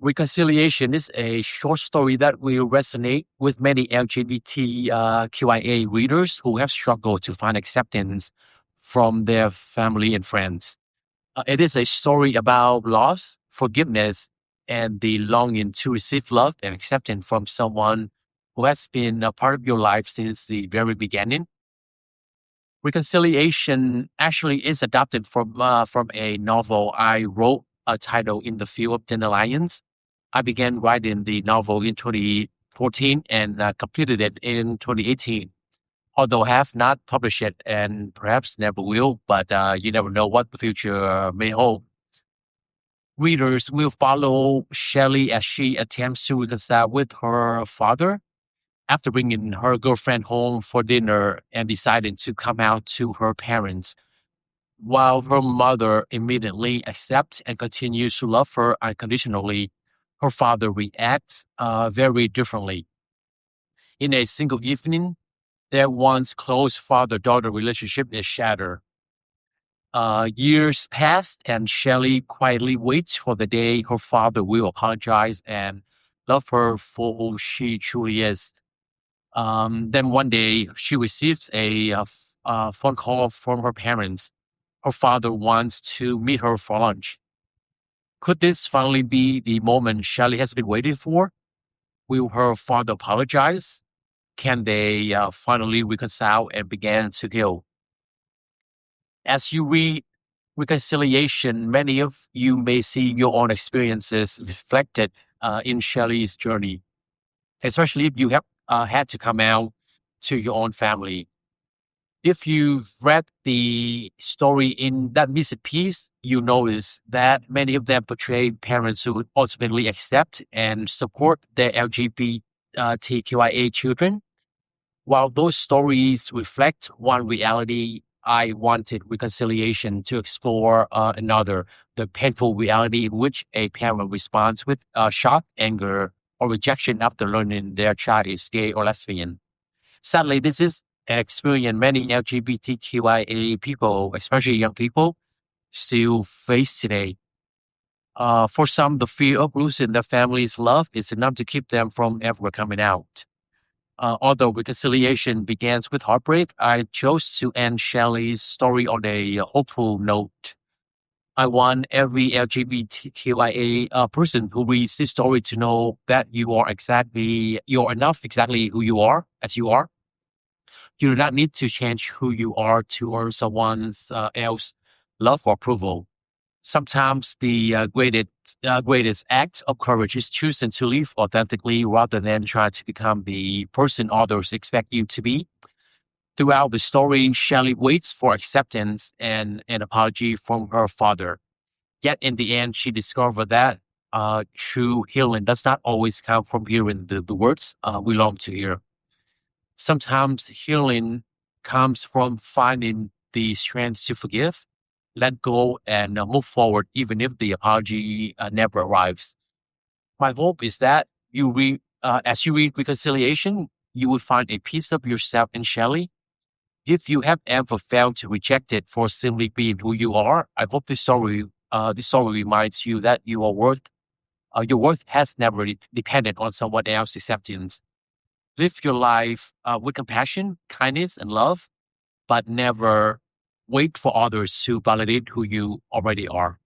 Reconciliation is a short story that will resonate with many LGBTQIA readers who have struggled to find acceptance from their family and friends. It is a story about loss, forgiveness, and the longing to receive love and acceptance from someone who has been a part of your life since the very beginning. Reconciliation actually is adapted from a novel I wrote, titled In the Field of Dandelions. I began writing the novel in 2014 and completed it in 2018. Although I have not published it and perhaps never will, but you never know what the future may hold. Readers will follow Shelley as she attempts to reconcile with her father after bringing her girlfriend home for dinner and deciding to come out to her parents. While her mother immediately accepts and continues to love her unconditionally, her father reacts very differently. In a single evening, their once close father-daughter relationship is shattered. Years pass, and Shelley quietly waits for the day her father will apologize and love her for who she truly is. Then one day, she receives a phone call from her parents. Her father wants to meet her for lunch. Could this finally be the moment Shelley has been waiting for? Will her father apologize? Can they finally reconcile and begin to heal? As you read Reconciliation, many of you may see your own experiences reflected in Shelley's journey, especially if you have had to come out to your own family. If you've read the story in that missing piece, you notice that many of them portray parents who would ultimately accept and support their LGBTQIA children. While those stories reflect one reality, I wanted Reconciliation to explore another, the painful reality in which a parent responds with shock, anger, or rejection after learning their child is gay or lesbian. Sadly, this is an experience many LGBTQIA people, especially young people, still face today. For some, the fear of losing their family's love is enough to keep them from ever coming out. Although Reconciliation begins with heartbreak, I chose to end Shelley's story on a hopeful note. I want every LGBTQIA person who reads this story to know that you're enough exactly who you are, as you are. You do not need to change who you are to earn someone's else love or approval. Sometimes the greatest act of courage is choosing to live authentically rather than trying to become the person others expect you to be. Throughout the story, Shelley waits for acceptance and an apology from her father. Yet in the end, she discovered that true healing does not always come from hearing the words we long to hear. Sometimes healing comes from finding the strength to forgive, let go, and move forward, even if the apology never arrives. My hope is that as you read Reconciliation, you will find a piece of yourself in Shelley. If you have ever felt rejected for simply being who you are, I hope this story reminds you that your worth has never depended on someone else's acceptance. Live your life with compassion, kindness, and love, but never wait for others to validate who you already are.